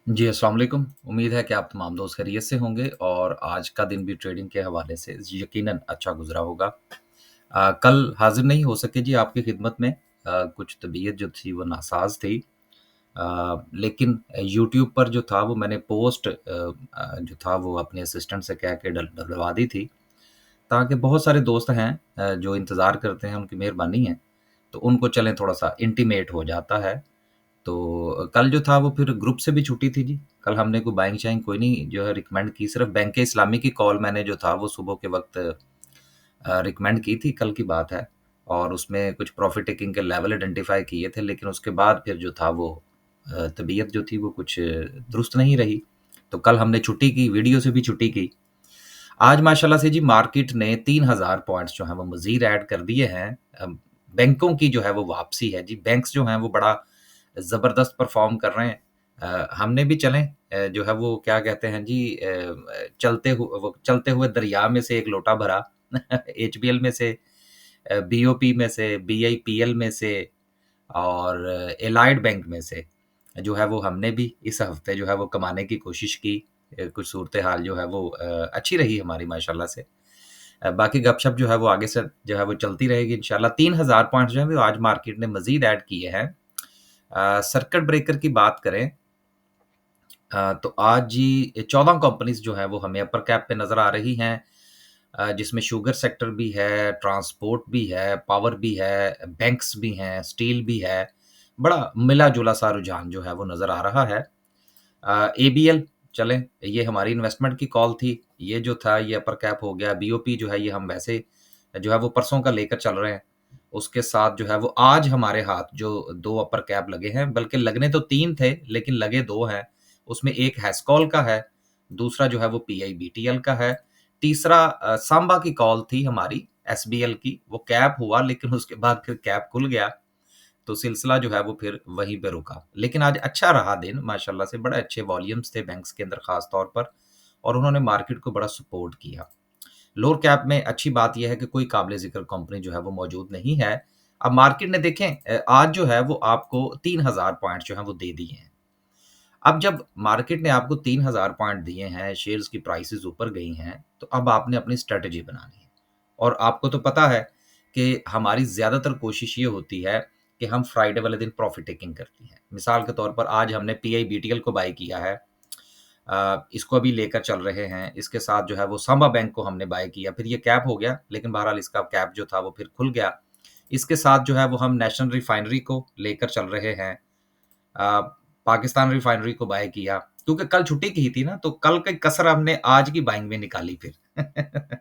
जी, अस्सलाम वालेकुम। उम्मीद है कि आप तमाम दोस्त खैरियत से होंगे और आज का दिन भी ट्रेडिंग के हवाले से यकीनन अच्छा गुज़रा होगा। कल हाज़िर नहीं हो सके जी आपकी खिदमत में। कुछ तबीयत जो थी वो नासाज़ थी। लेकिन यूट्यूब पर जो था वो मैंने पोस्ट जो था वो अपने असिस्टेंट से कह के डलवा दी थी, ताकि बहुत सारे दोस्त हैं जो इंतज़ार करते हैं, उनकी मेहरबानी है, तो उनको चलें थोड़ा-सा इंटीमेट हो जाता है। तो कल जो था वो फिर ग्रुप से भी छुट्टी थी जी। कल हमने कोई बाइंग-शाइंग कोई नहीं जो है रिकमेंड की, सिर्फ़ बैंक इस्लामी की कॉल मैंने जो था वो सुबह के वक़्त रिकमेंड की थी, कल की बात है। और उसमें कुछ प्रॉफ़िट टेकिंग के लेवल आइडेंटिफ़ाई किए थे, लेकिन उसके बाद फिर जो था वो तबीयत जो थी वो कुछ दुरुस्त नहीं रही। तो कल हमने छुट्टी की, वीडियो से भी छुट्टी की। आज माशाल्लाह से जी मार्केट ने 3000 पॉइंट्स जो हैं वो मज़ीद ऐड कर दिए हैं। बैंकों की जो है वो वापसी है जी, बैंक्स जो हैं वो बड़ा ज़बरदस्त परफ़ॉर्म कर रहे हैं। हमने भी चलें जो है वो क्या कहते हैं जी चलते हुए दरिया में से एक लोटा भरा एचबीएल में से बीओपी में से, बीआईपीएल में से और एलाइड बैंक में से जो है वो हमने भी इस हफ़्ते जो है वो कमाने की कोशिश की। कुछ सूरत-ए-हाल जो है वो अच्छी रही हमारी माशाल्लाह से। बाकी गपशप जो है वो आगे से जो है वो चलती रहेगी इंशाल्लाह। 3000 पॉइंट्स जो हैं वो आज मार्केट ने मज़ीद ऐड किए हैं। सर्किट ब्रेकर की बात करें तो आज जी 14 कंपनीज़ जो हैं वो हमें अपर कैप पे नज़र आ रही हैं। जिसमें शुगर सेक्टर भी है, ट्रांसपोर्ट भी है, पावर भी है, बैंक्स भी हैं, स्टील भी है। बड़ा मिला-जुला सा रुझान जो है वो नज़र आ रहा है। एबीएल चलें, ये हमारी इन्वेस्टमेंट की कॉल थी। ये जो था ये अपर कैप हो गया। बीओपी जो है ये हम वैसे जो है वो परसों का लेकर चल रहे हैं। उसके साथ जो है वो आज हमारे हाथ जो 2 अपर कैप लगे हैं, बल्कि लगने तो 3 थे लेकिन लगे 2 हैं। उसमें एक हैस्कॉल का है, दूसरा जो है वो पीआईबीटीएल का है। तीसरा सांबा की कॉल थी हमारी एसबीएल की, वो कैप हुआ लेकिन उसके बाद फिर कैप खुल गया। तो सिलसिला जो है वो फिर वहीं पे रुका। लेकिन आज अच्छा रहा दिन माशाल्लाह से, बड़े अच्छे वॉल्यूम्स थे बैंक्स के अंदर ख़ास तौर पर और उन्होंने मार्केट को बड़ा सपोर्ट किया। लोअर कैप में अच्छी बात ये है कि कोई काबिल ज़िक्र कंपनी जो है वो मौजूद नहीं है। अब मार्केट ने देखें आज जो है वो आपको 3000 पॉइंट जो हैं वो दे दिए हैं। अब जब मार्केट ने आपको 3000 पॉइंट दिए हैं, शेयर्स की प्राइसेज़ ऊपर गई हैं, तो अब आपने अपनी स्ट्रैटेजी बनानी है। और आपको तो पता है कि हमारी ज़्यादातर कोशिश ये होती है कि हम फ्राइडे वाले दिन प्रॉफ़िट टेकिंग करती हैं। मिसाल के तौर पर आज हमने पीआईबीटीएल को बाय किया है। इसको अभी लेकर चल रहे हैं। इसके साथ जो है वो सांबा बैंक को हमने बाय किया, फिर ये कैप हो गया, लेकिन बहरहाल इसका कैप जो था वो फिर खुल गया। इसके साथ जो है वो हम नेशनल रिफाइनरी को लेकर चल रहे हैं। अ, पाकिस्तान रिफाइनरी को बाय किया, क्योंकि कल छुट्टी की थी ना, तो कल की कसर हमने आज की बाइंग में निकाली फिर।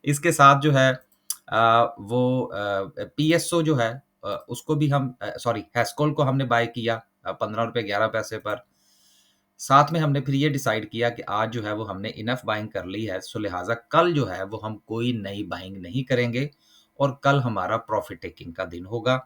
इसके साथ जो है वो पीएसओ जो है उसको भी हम सॉरी हेस्कोल को हमने बाय किया ₹15 11 पैसे पर। साथ में हमने फिर ये डिसाइड किया कि आज जो है वो हमने इनफ बाइंग कर ली है, सो लिहाज़ा कल जो है वो हम कोई नई बाइंग नहीं करेंगे और कल हमारा प्रॉफ़िट टेकिंग का दिन होगा।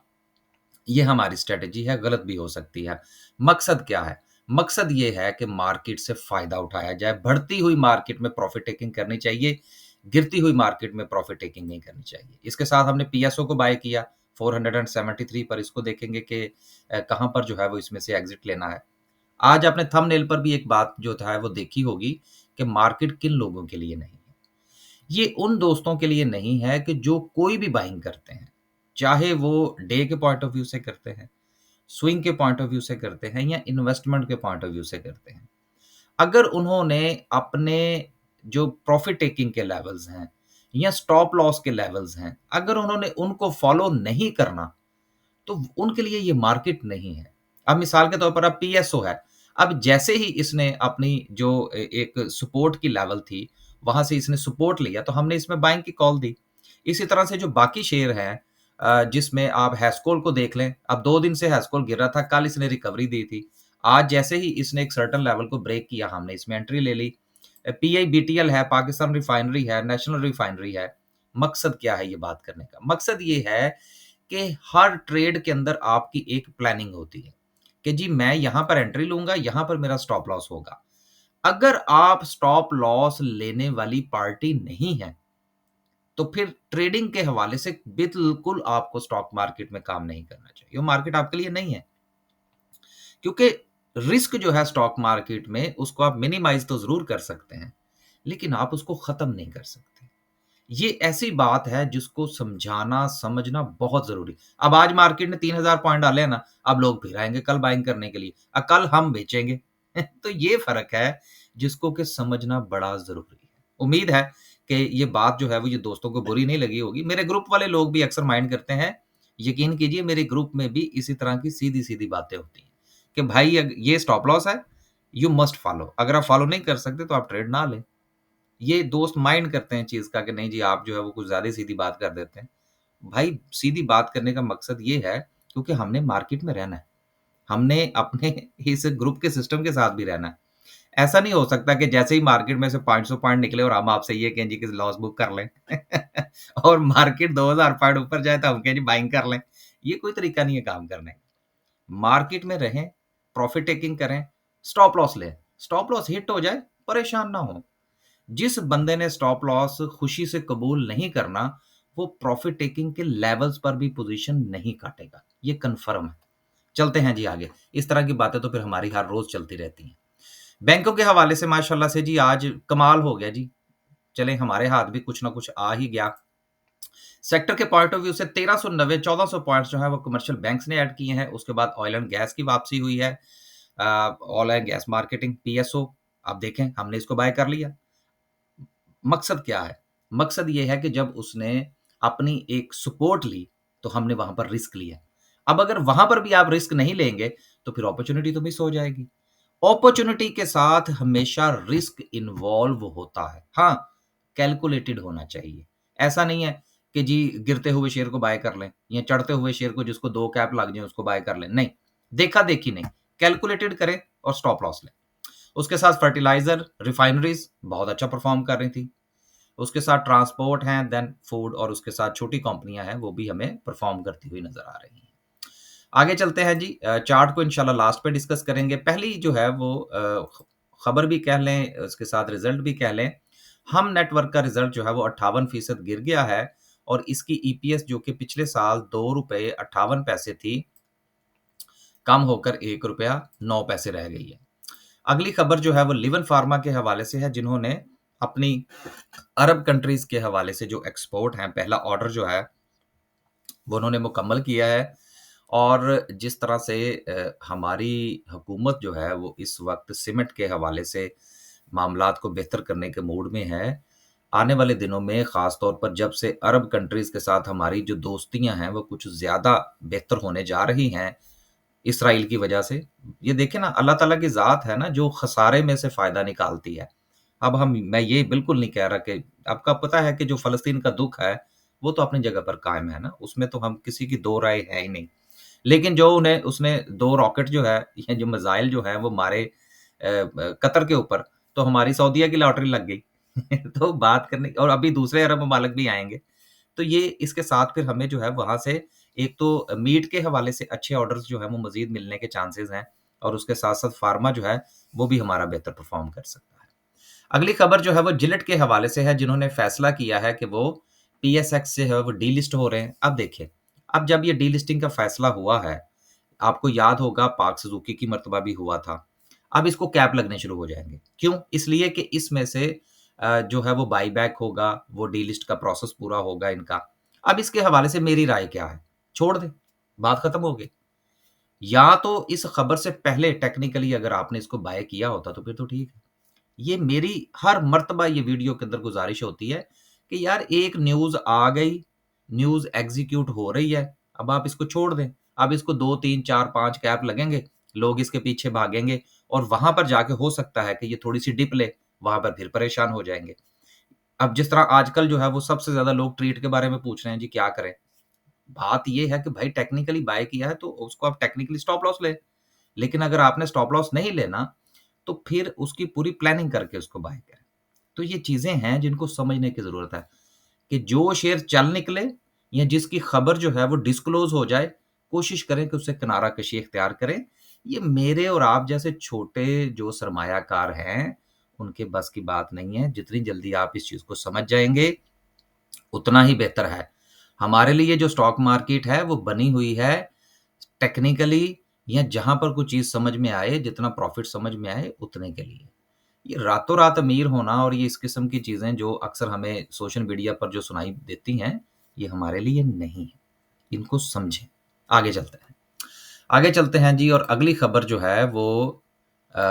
ये हमारी स्ट्रैटेजी है, गलत भी हो सकती है। मकसद क्या है? मकसद ये है कि मार्केट से फ़ायदा उठाया जाए, बढ़ती हुई मार्केट में प्रॉफ़िट टेकिंग करनी चाहिए, गिरती हुई मार्केट में प्रॉफ़िट टेकिंग नहीं करनी चाहिए। इसके साथ हमने पीएसओ को बाय किया 473 पर, इसको देखेंगे कि कहाँ पर जो है वो इसमें से एग्ज़िट लेना है। आज आपने थंबनेल पर भी एक बात जो था वो देखी होगी कि मार्केट किन लोगों के लिए नहीं है। ये उन दोस्तों के लिए नहीं है कि जो कोई भी बाइंग करते हैं, चाहे वो डे के पॉइंट ऑफ व्यू से करते हैं, स्विंग के पॉइंट ऑफ व्यू से करते हैं या इन्वेस्टमेंट के पॉइंट ऑफ व्यू से करते हैं। अगर उन्होंने अपने जो प्रॉफिट टेकिंग के लेवल्स हैं या स्टॉप लॉस के लेवल्स हैं, अगर उन्होंने उनको फॉलो नहीं करना, तो उनके लिए ये मार्केट नहीं है। अब मिसाल के तौर पर अब पीएसओ है, अब जैसे ही इसने अपनी जो एक सपोर्ट की लेवल थी, वहाँ से इसने सपोर्ट लिया, तो हमने इसमें बाइंग की कॉल दी। इसी तरह से जो बाकी शेयर हैं जिसमें आप हैस्कोल को देख लें, अब 2 दिन से हैस्कोल गिर रहा था, कल इसने रिकवरी दी थी। आज जैसे ही इसने एक सर्टेन लेवल को ब्रेक किया, हमने इसमें एंट्री ले ली। पीआईबीटीएल है, पाकिस्तान रिफाइनरी है, नेशनल रिफाइनरी है। मकसद क्या है ये बात करने का? मकसद ये है कि हर ट्रेड के अंदर आपकी एक प्लानिंग होती है कि जी मैं यहाँ पर एंट्री लूँगा, यहाँ पर मेरा स्टॉप लॉस होगा। अगर आप स्टॉप लॉस लेने वाली पार्टी नहीं हैं, तो फिर ट्रेडिंग के हवाले से बिल्कुल आपको स्टॉक मार्केट में काम नहीं करना चाहिए। वो मार्केट आपके लिए नहीं है। क्योंकि रिस्क जो है स्टॉक मार्केट में उसको आप मिनिमाइज़ तो ज़रूर कर सकते हैं, लेकिन आप उसको ख़त्म नहीं कर सकते। ये ऐसी बात है जिसको समझाना, समझना बहुत ज़रूरी। अब आज मार्केट ने 3000 पॉइंट डाले हैं ना, अब लोग फिर आएँगे कल बाइंग करने के लिए, कल हम बेचेंगे। तो ये फ़र्क है जिसको कि समझना बड़ा ज़रूरी है। उम्मीद है कि ये बात जो है वो ये दोस्तों को बुरी नहीं लगी होगी। मेरे ग्रुप वाले लोग भी अक्सर माइंड करते हैं। यकीन कीजिए मेरे ग्रुप में भी इसी तरह की सीधी-सीधी बातें होती हैं कि भाई ये स्टॉप लॉस है, यू मस्ट फॉलो। अगर आप फॉलो नहीं कर सकते तो आप ट्रेड ना लें। ये दोस्त माइंड करते हैं चीज़ का कि नहीं जी आप जो है वो कुछ ज़्यादा ही सीधी बात कर देते हैं। भाई सीधी बात करने का मकसद ये है क्योंकि हमने मार्केट में रहना है। हमने अपने इस ग्रुप के सिस्टम के साथ भी रहना है। ऐसा नहीं हो सकता कि जैसे ही मार्केट में से 500 पॉइंट निकले और हम आपसे ये कहें जी कि लॉस बुक कर लें और मार्केट 2000 पॉइंट ऊपर जाए तो हम कहें जी बाइंग कर लें। ये कोई तरीका नहीं है काम करने का। मार्केट में रहें, प्रॉफिट टेकिंग करें, स्टॉप लॉस लें। स्टॉप लॉस हिट हो जाए, परेशान ना हों। जिस बंदे ने स्टॉप लॉस खुशी से कबूल नहीं करना, वो प्रॉफिट टेकिंग के लेवल्स पर भी पोज़ीशन नहीं काटेगा। ये कन्फर्म है। चलते हैं जी आगे। इस तरह की बातें तो फिर हमारी हर रोज़ चलती रहती हैं। बैंकों के हवाले से माशाल्लाह से जी आज कमाल हो गया जी। चलें हमारे हाथ भी कुछ ना कुछ आ ही गया। सेक्टर के पॉइंट ऑफ व्यू से 1390 1400 पॉइंट्स जो है वो कमर्शियल बैंक्स ने ऐड किए हैं। उसके बाद ऑयल एंड गैस की वापसी हुई है। Oil and gas marketing PSO आप देखें हमने इसको बाय कर लिया। मकसद क्या है? मकसद ये है कि जब उसने अपनी एक सपोर्ट ली, तो हमने वहाँ पर रिस्क लिया। अब अगर वहाँ पर भी आप रिस्क नहीं लेंगे, तो फिर अपॉर्च्युनिटी तो मिस हो जाएगी। अपॉर्च्युनिटी के साथ हमेशा रिस्क इन्वॉल्व होता है। हाँ, कैलकुलेटेड होना चाहिए। ऐसा नहीं है कि जी गिरते हुए शेयर को बाय कर लें या चढ़ते हुए शेयर को जिसको 2 कैप लग जाएँ उसको बाय कर लें। नहीं, देखा-देखी नहीं, कैलकुलेटेड करें और स्टॉप लॉस लें। उसके साथ फर्टिलाइज़र, रिफाइनरीज़ बहुत अच्छा परफ़ॉर्म कर रही थी। उसके साथ ट्रांसपोर्ट हैं, देन फूड और उसके साथ छोटी कंपनियाँ हैं, वो भी हमें परफ़ॉर्म करती हुई नज़र आ रही हैं। आगे चलते हैं जी चार्ट को इंशाल्लाह लास्ट पे डिस्कस करेंगे। पहली जो है वो खबर भी कह लें, उसके साथ रिज़ल्ट भी कह लें। हम नेटवर्क का रिज़ल्ट जो है वो 58% गिर गया है और इसकी ईपीएस जो कि पिछले साल ₹2.58 थी, कम होकर ₹1.09 रह गई है। अगली खबर जो है वो लिवन फार्मा के हवाले से है, जिन्होंने अपनी अरब कंट्रीज़ के हवाले से जो एक्सपोर्ट हैं, पहला ऑर्डर जो है, वो उन्होंने मुकम्मल किया है और जिस तरह से हमारी हुकूमत जो है, वो इस वक़्त सीमेंट के हवाले से मामलात को बेहतर करने के मूड में है। आने वाले दिनों में ख़ास तौर पर जब से अरब कंट्रीज़ के साथ हमारी जो दोस्तियाँ हैं, वो कुछ ज़्यादा बेहतर होने जा रही हैं, इसराइल की वजह से। ये देखिए ना अल्लाह ताला की ज़ात है ना जो खसारे में से फ़ायदा निकालती है। अब हम मैं ये बिल्कुल नहीं कह रहा कि आपको पता है कि जो फ़लस्तीन का दुःख है, वो तो अपनी जगह पर कायम है ना, उसमें तो हम किसी की दो राय है ही नहीं। लेकिन जो उन्हें उसने 2 रॉकेट जो है, ये जो मिसाइल जो है वो मारे कतर के ऊपर, तो हमारी सऊदीया की लॉटरी लग गई। तो बात करने और अभी दूसरे अरब ममालिक भी आएँगे। तो ये इसके साथ फिर हमें जो है वहाँ से एक तो मीट के हवाले से अच्छे ऑर्डर्स जो हैं वो मज़ीद मिलने के चांसेज़ हैं और उसके साथ-साथ फार्मा जो है, वो भी हमारा बेहतर परफ़ॉर्म कर सकता है। अगली खबर जो है वो जिलेट के हवाले से है, जिन्होंने फैसला किया है कि वो पीएसएक्स से है वो डीलिस्ट हो रहे हैं। अब देखिए, अब जब ये डीलिस्टिंग का फैसला हुआ है, आपको याद होगा पाक सुज़ुकी की मर्तबा भी हुआ था। अब इसको कैप लगने शुरू हो जाएँगे। क्यों? इसलिए कि इसमें से जो है वो बायबैक होगा, वो डीलिस्ट का प्रोसेस पूरा होगा इनका। अब इसके हवाले से मेरी राय क्या है? छोड़ दें, बात खत्म हो गई। या तो इस खबर से पहले टेक्निकली अगर आपने इसको बाय किया होता तो फिर तो ठीक है। ये मेरी हर मर्तबा ये वीडियो के अंदर गुज़ारिश होती है कि यार एक न्यूज़ आ गई, न्यूज़ एग्ज़ीक्यूट हो रही है, अब आप इसको छोड़ दें। अब इसको 2, 3, 4, 5 कैप लगेंगे, लोग इसके पीछे भागेंगे और वहाँ पर जाके हो सकता है कि ये थोड़ी-सी डिप ले, वहाँ पर फिर परेशान हो जाएँगे। अब जिस तरह आजकल जो है वो सबसे ज़्यादा लोग ट्रेड के बारे में पूछ रहे हैं जी क्या करें? बात ये है कि भाई टेक्निकली बाय किया है तो उसको आप टेक्निकली स्टॉप लॉस लें। लेकिन अगर आपने स्टॉप लॉस नहीं लेना, तो फिर उसकी पूरी प्लानिंग करके उसको बाय करें। तो ये चीज़ें हैं जिनको समझने की ज़रूरत है कि जो शेयर चल निकले या जिसकी खबर जो है वो डिस्क्लोज़ हो जाए, कोशिश करें कि उससे किनारा कशी इख्तियार करें। ये मेरे और आप जैसे छोटे जो सरमायाकार हैं, उनके बस की बात नहीं है। जितनी जल्दी आप इस चीज़ को समझ जाएँगे, उतना ही बेहतर है। हमारे लिए जो स्टॉक मार्केट है, वो बनी हुई है टेक्निकली या जहाँ पर कोई चीज़ समझ में आए, जितना प्रॉफ़िट समझ में आए उतने के लिए। ये रातों-रात अमीर होना और ये इस किस्म की चीज़ें जो अक्सर हमें सोशल मीडिया पर जो सुनाई देती हैं, ये हमारे लिए नहीं है। इनको समझें। आगे चलते हैं। आगे चलते हैं जी, और अगली खबर जो है वो अ,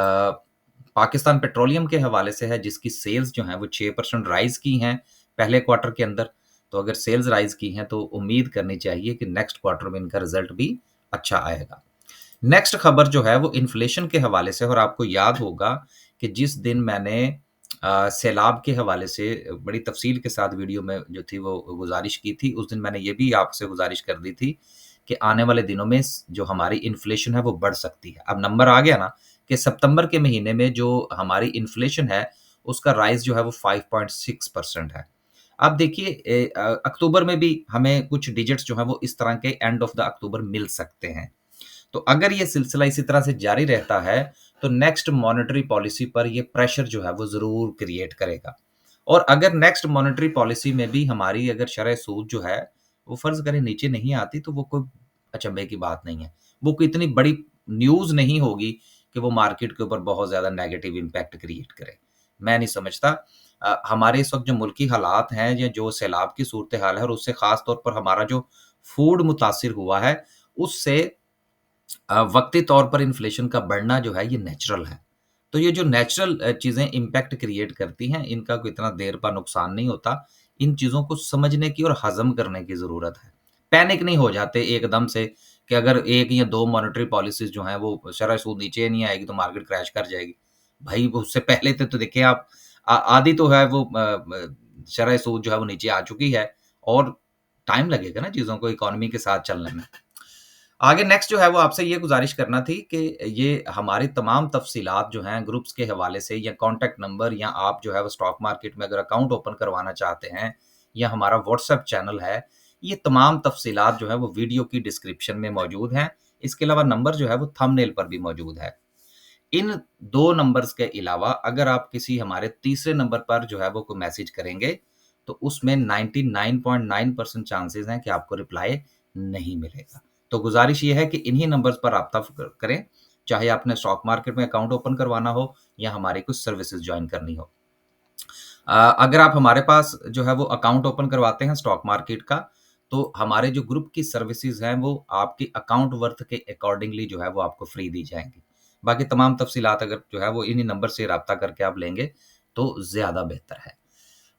पाकिस्तान पेट्रोलियम के हवाले से है, जिसकी सेल्स जो हैं वो 6% राइज़ की हैं पहले क्वार्टर के अंदर। तो अगर सेल्स राइज़ की हैं तो उम्मीद करनी चाहिए कि नेक्स्ट क्वार्टर में इनका रिज़ल्ट भी अच्छा आएगा। नेक्स्ट खबर जो है वो इन्फ्लेशन के हवाले से, और आपको याद होगा कि जिस दिन मैंने सैलाब के हवाले से बड़ी तफ़सील के साथ वीडियो में जो थी वो गुज़ारिश की थी, उस दिन मैंने ये भी आपसे गुज़ारिश कर दी थी कि आने वाले दिनों में जो हमारी इन्फ्लेशन है वो बढ़ सकती है। अब नंबर आ गया ना कि सितंबर के महीने में जो हमारी इन्फ्लेशन है उसका राइज़ जो है वो 5.6% है। अब देखिए अक्टूबर में भी हमें कुछ डिजिट्स जो हैं वो इस तरह के एंड ऑफ द अक्टूबर मिल सकते हैं। तो अगर ये सिलसिला इसी तरह से जारी रहता है, तो नेक्स्ट मॉनेटरी पॉलिसी पर ये प्रेशर जो है वो ज़रूर क्रिएट करेगा। और अगर नेक्स्ट मॉनेटरी पॉलिसी में भी हमारी अगर शरह सूद जो है, वो फ़र्ज़ करें नीचे नहीं आती, तो वो कोई अचंभे की बात नहीं है। वो कोई इतनी बड़ी न्यूज़ नहीं होगी कि वो मार्केट के ऊपर बहुत ज़्यादा नेगेटिव इम्पैक्ट क्रिएट करे। मैं नहीं समझता। हमारे इस वक़्त जो मुल्की हालात हैं या जो सैलाब की सूरत-ए-हाल है, और उससे ख़ास तौर पर हमारा जो फूड मुतासिर हुआ है, उससे वक़्ती तौर पर इन्फ्लेशन का बढ़ना जो है ये नेचुरल है। तो ये जो नेचुरल चीज़ें इम्पैक्ट क्रिएट करती हैं, इनका कोई इतना देर पा नुकसान नहीं होता। इन चीज़ों को समझने की और हज़म करने की ज़रूरत है। पैनिक नहीं हो जाते एकदम से कि अगर 1 या 2 मॉनेटरी पॉलिसीज़ जो हैं वो शरह सूद नीचे नहीं आएगी तो मार्केट क्रैश कर जाएगी। भई वो उससे पहले तो देखिए आप आधी तो है वो शरह सूद जो है वो नीचे आ चुकी है, और टाइम लगेगा ना चीज़ों को इकोनॉमी के साथ चलने में। आगे नेक्स्ट जो है वो आपसे ये गुज़ारिश करना थी कि ये हमारी तमाम तफ़सीलात जो हैं ग्रुप्स के हवाले से, या कॉन्टैक्ट नंबर, या आप जो है वो स्टॉक मार्केट में अगर अकाउंट ओपन करवाना चाहते हैं, या हमारा व्हाट्सएप चैनल है, ये तमाम तफ़सीलात जो है वो वीडियो की डिस्क्रिप्शन में मौजूद हैं। इसके अलावा नंबर जो है वो थंबनेल पर भी मौजूद है। इन 2 नंबर्स के अलावा अगर आप किसी हमारे तीसरे नंबर पर जो है वो कोई मैसेज करेंगे, तो उसमें 99.9% चांसेज़ हैं कि आपको रिप्लाई नहीं मिलेगा। तो गुज़ारिश ये है कि इन्हीं नंबर्स पर राब्ता करें, चाहे आपने स्टॉक मार्केट में अकाउंट ओपन करवाना हो या हमारी कुछ सर्विसेज़ जॉइन करनी हो। अगर आप हमारे पास जो है वो अकाउंट ओपन करवाते हैं स्टॉक मार्केट का, तो हमारे जो ग्रुप की सर्विसेज़ हैं वो आपकी अकाउंट वर्थ के अकॉर्डिंगली जो है वो आपको फ्री दी जाएँगी। बाकी तमाम तफ़सीलात अगर जो है वो इन्हीं नंबर से राब्ता करके आप लेंगे, तो ज़्यादा बेहतर है।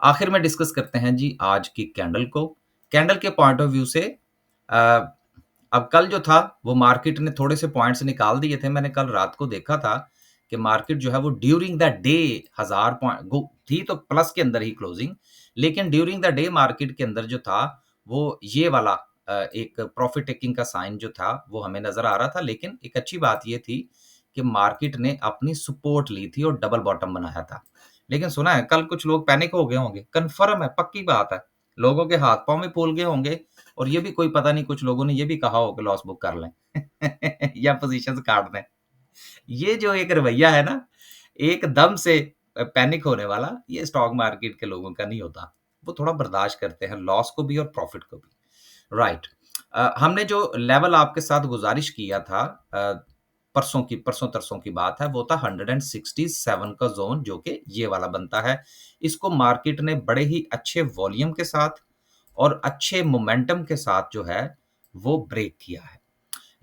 आखिर में डिस्कस करते हैं जी आज की कैंडल को। कैंडल के पॉइंट ऑफ व्यू से अ, अब कल जो था वो मार्केट ने थोड़े से पॉइंट्स निकाल दिए थे। मैंने कल रात को देखा था कि मार्केट जो है वो ड्यूरिंग द डे 1000 पॉइंट गो थी, तो प्लस के अंदर ही क्लोजिंग, लेकिन ड्यूरिंग द डे मार्केट के अंदर जो था वो ये वाला एक प्रॉफिट टेकिंग का साइन जो था वो हमें नज़र आ रहा था। लेकिन एक अच्छी बात ये थी कि मार्केट ने अपनी सपोर्ट ली थी और डबल बॉटम बनाया था। लेकिन सुना है कल कुछ लोग पैनिक हो गए होंगे, कन्फर्म है, पक्की बात है। लोगों के हाथ-पाँव भी फूल गए होंगे, और ये भी कोई पता नहीं कुछ लोगों ने ये भी कहा हो कि लॉस बुक कर लें या पोज़ीशंस काट दें। ये जो एक रवैया है ना, एकदम से पैनिक होने वाला, ये स्टॉक मार्केट के लोगों का नहीं होता। वो थोड़ा बर्दाश्त करते हैं लॉस को भी और प्रॉफ़िट को भी। राइट। हमने जो लेवल आपके साथ गुज़ारिश किया था परसों-तरसों की बात है, वो था 167 का ज़ोन, जो कि ये वाला बनता है। इसको मार्केट ने बड़े ही अच्छे वॉल्यूम के साथ और अच्छे मोमेंटम के साथ जो है, वो ब्रेक किया है।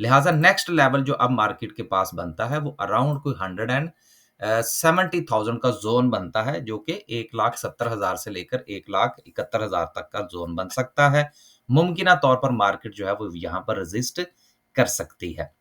लिहाज़ा नेक्स्ट लेवल जो अब मार्केट के पास बनता है, वो अराउंड कोई 170,000 का ज़ोन बनता है, जो कि 1,70,000 से लेकर 1,71,000 तक का ज़ोन बन सकता है। मुमकिना तौर पर मार्केट जो है, वो यहाँ पर रेज़िस्ट कर सकती है।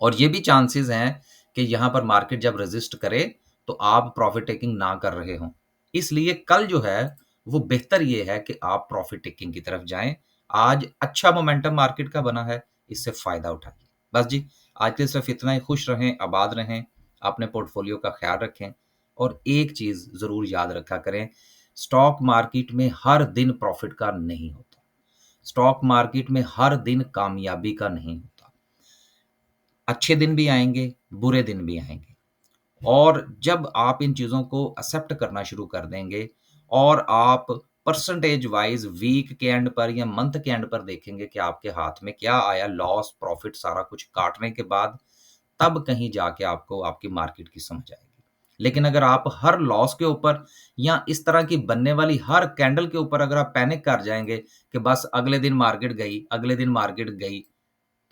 और ये भी चांसेस हैं कि यहाँ पर मार्केट जब रेज़िस्ट करे, तो आप प्रॉफ़िट टेकिंग ना कर रहे हों। इसलिए कल जो है, वो बेहतर ये है कि आप प्रॉफ़िट टेकिंग की तरफ जाएँ। आज अच्छा मोमेंटम मार्केट का बना है, इससे फ़ायदा उठाइए। बस जी, आज के लिए सिर्फ़ इतना ही। खुश रहें, आबाद रहें, अपने पोर्टफ़ोलियो का ख़्याल रखें, और एक चीज़ ज़रूर याद रखा करें, स्टॉक मार्केट में हर दिन प्रॉफ़िट का नहीं होता। स्टॉक मार्केट में हर दिन कामयाबी का नहीं होता। अच्छे दिन भी आएँगे, बुरे दिन भी आएँगे। और जब आप इन चीज़ों को एक्सेप्ट करना शुरू कर देंगे, और आप परसेंटेज वाइज़ वीक के एंड पर या मंथ के एंड पर देखेंगे कि आपके हाथ में क्या आया, लॉस, प्रॉफ़िट सारा कुछ काटने के बाद, तब कहीं जाके आपको आपकी मार्केट की समझ आएगी। लेकिन अगर आप हर लॉस के ऊपर या इस तरह की बनने वाली हर कैंडल के ऊपर अगर आप पैनिक कर जाएँगे कि बस अगले दिन मार्केट गई, अगले दिन मार्केट गई,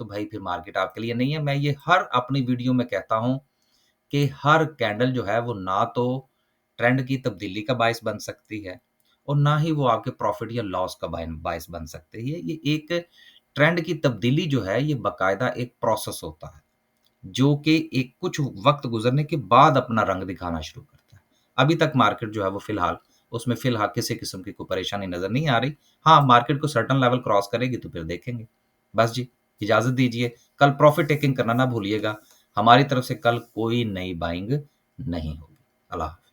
तो भाई फिर मार्केट आपके लिए नहीं है। मैं ये हर अपनी वीडियो में कहता हूँ कि हर कैंडल जो है वो ना तो ट्रेंड की तब्दीली का बायस बन सकती है और ना ही वो आपके प्रॉफिट या लॉस का बायस बन सकते हैं। ये एक ट्रेंड की तब्दीली जो है ये बाकायदा एक प्रोसेस होता है, जो कि एक कुछ वक़्त गुज़रने के बाद अपना रंग दिखाना शुरू करता है। अभी तक मार्केट जो है वो फ़िलहाल किसी किस्म की कोई परेशानी नज़र नहीं आ रही। हाँ, मार्केट को सर्टेन लेवल क्रॉस करेगी तो फिर देखेंगे। बस जी, इजाज़त दीजिए। कल प्रॉफ़िट टेकिंग करना ना भूलिएगा। हमारी तरफ से कल कोई नई बाइंग नहीं होगी। अल्लाह हाफ़िज़।